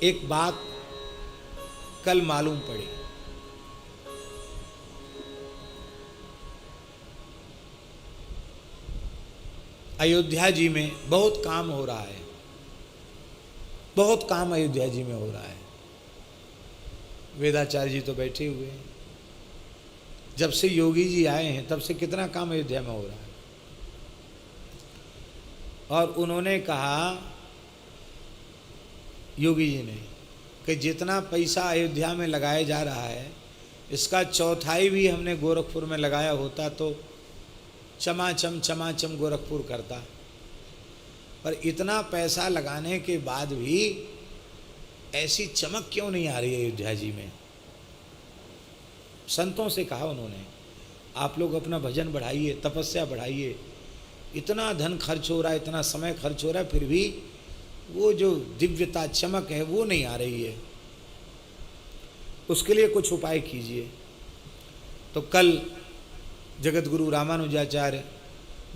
एक बात कल मालूम पड़ी। अयोध्या जी में बहुत काम हो रहा है, बहुत काम अयोध्या जी में हो रहा है। वेदाचार्य जी तो बैठे हुए हैं, जब से योगी जी आए हैं तब से कितना काम अयोध्या में हो रहा है। और उन्होंने कहा, योगी जी ने, कि जितना पैसा अयोध्या में लगाया जा रहा है इसका चौथाई भी हमने गोरखपुर में लगाया होता तो चमाचम गोरखपुर करता। पर इतना पैसा लगाने के बाद भी ऐसी चमक क्यों नहीं आ रही है अयोध्या जी में। संतों से कहा उन्होंने, आप लोग अपना भजन बढ़ाइए, तपस्या बढ़ाइए, इतना धन खर्च हो रहा है, इतना समय खर्च हो रहा है, फिर भी वो जो दिव्यता चमक है वो नहीं आ रही है, उसके लिए कुछ उपाय कीजिए। तो कल जगत गुरु रामानुजाचार्य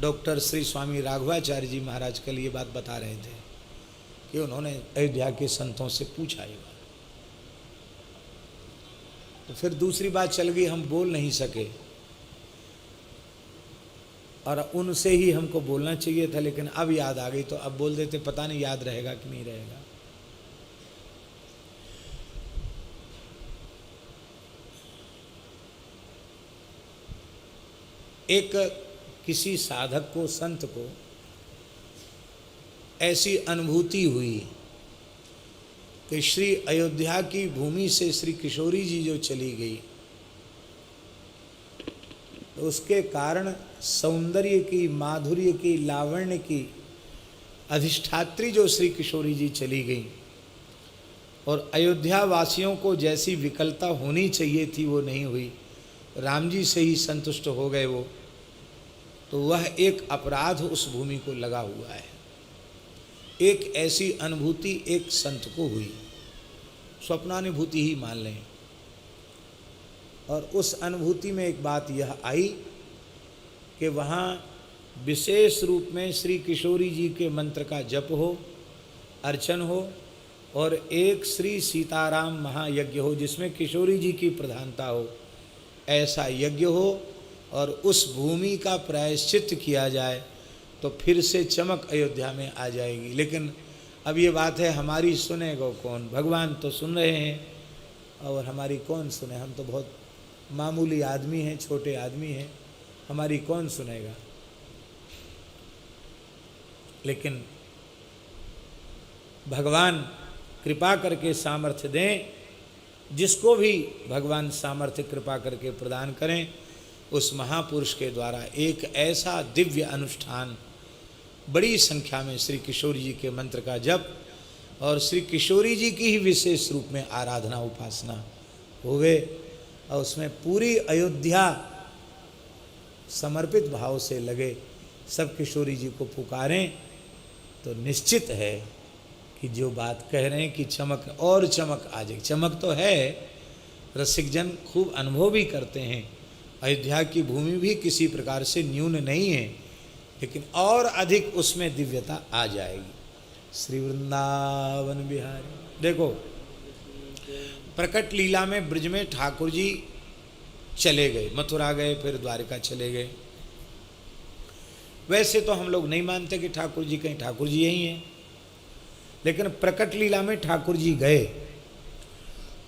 डॉक्टर श्री स्वामी राघवाचार्य जी महाराज कल ये बात बता रहे थे कि उन्होंने अयोध्या के संतों से पूछा ये बात। तो फिर दूसरी बात चल गई, हम बोल नहीं सके और उनसे ही हमको बोलना चाहिए था, लेकिन अब याद आ गई तो अब बोल देते, पता नहीं याद रहेगा कि नहीं रहेगा। एक किसी साधक को, संत को ऐसी अनुभूति हुई कि श्री अयोध्या की भूमि से श्री किशोरी जी जो चली गई, तो उसके कारण सौंदर्य की, माधुर्य की, लावण्य की अधिष्ठात्री जो श्री किशोरी जी चली गई और अयोध्या वासियों को जैसी विकलता होनी चाहिए थी वो नहीं हुई, राम जी से ही संतुष्ट हो गए वो, तो वह एक अपराध उस भूमि को लगा हुआ है। एक ऐसी अनुभूति एक संत को हुई, स्वप्नानुभूति ही मान लें। और उस अनुभूति में एक बात यह आई कि वहाँ विशेष रूप में श्री किशोरी जी के मंत्र का जप हो, अर्चन हो, और एक श्री सीताराम महायज्ञ हो जिसमें किशोरी जी की प्रधानता हो, ऐसा यज्ञ हो और उस भूमि का प्रायश्चित किया जाए तो फिर से चमक अयोध्या में आ जाएगी। लेकिन अब ये बात है, हमारी सुनेगा कौन? भगवान तो सुन रहे हैं और हमारी कौन सुने? हम तो बहुत मामूली आदमी हैं, छोटे आदमी हैं, हमारी कौन सुनेगा? लेकिन भगवान कृपा करके सामर्थ्य दें, जिसको भी भगवान सामर्थ्य कृपा करके प्रदान करें, उस महापुरुष के द्वारा एक ऐसा दिव्य अनुष्ठान, बड़ी संख्या में श्री किशोरी जी के मंत्र का जप और श्री किशोरी जी की ही विशेष रूप में आराधना उपासना हो गए, और उसमें पूरी अयोध्या समर्पित भाव से लगे, सब किशोरी जी को पुकारें, तो निश्चित है कि जो बात कह रहे हैं कि चमक और चमक आ जाए। चमक तो है, रसिकजन खूब अनुभव भी करते हैं, अयोध्या की भूमि भी किसी प्रकार से न्यून नहीं है, लेकिन और अधिक उसमें दिव्यता आ जाएगी। श्री वृंदावन बिहारी। देखो, प्रकट लीला में ब्रज में ठाकुर जी चले गए, मथुरा गए, फिर द्वारिका चले गए। वैसे तो हम लोग नहीं मानते कि ठाकुर जी कहीं, ठाकुर जी यही हैं, लेकिन प्रकट लीला में ठाकुर जी गए।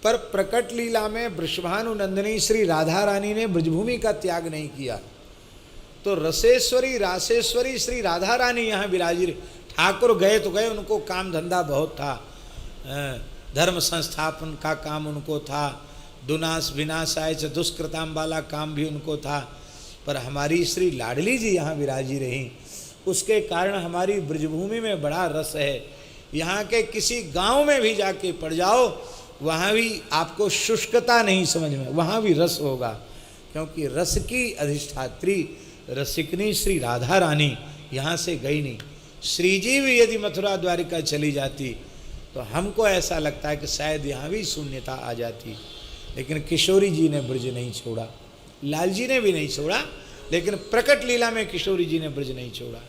पर प्रकट लीला में वृषभानु नंदिनी श्री राधा रानी ने ब्रजभूमि का त्याग नहीं किया, तो रसेश्वरी रासेश्वरी श्री राधा रानी यहाँ विराजी। ठाकुर गए तो गए, उनको काम धंधा बहुत था, धर्म संस्थापन का काम उनको था, दुनास विनाशाय च दुष्कृताम वाला काम भी उनको था, पर हमारी श्री लाडली जी यहाँ विराजी रहीं, उसके कारण हमारी ब्रजभूमि में बड़ा रस है। यहाँ के किसी गांव में भी जाके पड़ जाओ, वहाँ भी आपको शुष्कता नहीं समझ में, वहाँ भी रस होगा, क्योंकि रस की अधिष्ठात्री रसिकनी श्री राधा रानी यहाँ से गई नहीं। श्री जी भी यदि मथुरा द्वारिका चली जाती तो हमको ऐसा लगता है कि शायद यहाँ भी शून्यता आ जाती, लेकिन किशोरी जी ने ब्रज नहीं छोड़ा, लाल जी ने भी नहीं छोड़ा, लेकिन प्रकट लीला में किशोरी जी ने ब्रज नहीं छोड़ा।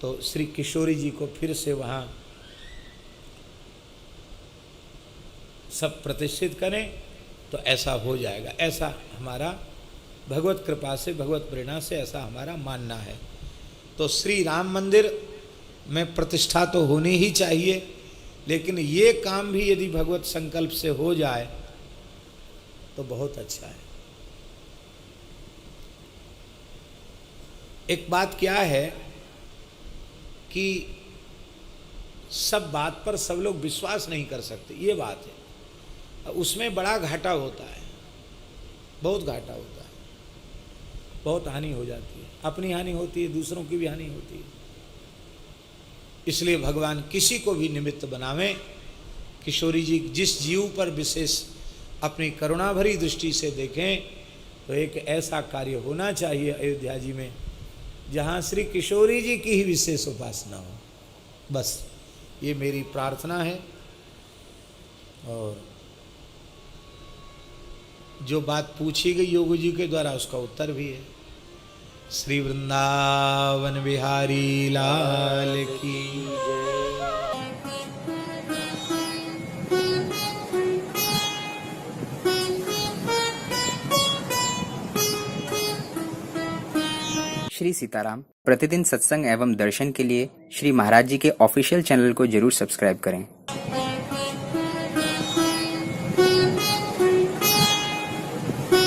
तो श्री किशोरी जी को फिर से वहाँ सब प्रतिष्ठित करें तो ऐसा हो जाएगा। ऐसा हमारा भगवत कृपा से, भगवत प्रेरणा से ऐसा हमारा मानना है। तो श्री राम मंदिर में प्रतिष्ठा तो होनी ही चाहिए, लेकिन ये काम भी यदि भगवत संकल्प से हो जाए तो बहुत अच्छा है। एक बात क्या है कि सब बात पर सब लोग विश्वास नहीं कर सकते, ये बात है। उसमें बड़ा घाटा होता है, बहुत घाटा होता है, बहुत हानि हो जाती है, अपनी हानि होती है, दूसरों की भी हानि होती है। इसलिए भगवान किसी को भी निमित्त बनावें। किशोरी जी जिस जीव पर विशेष अपनी करुणा भरी दृष्टि से देखें तो एक ऐसा कार्य होना चाहिए अयोध्या जी में जहाँ श्री किशोरी जी की ही विशेष उपासना हो। बस ये मेरी प्रार्थना है। और जो बात पूछी गई योगी जी के द्वारा उसका उत्तर भी है। श्री वृंदावन बिहारी लाल की श्री सीताराम प्रतिदिन सत्संग एवं दर्शन के लिए श्री महाराज जी के ऑफिशियल चैनल को जरूर सब्सक्राइब करें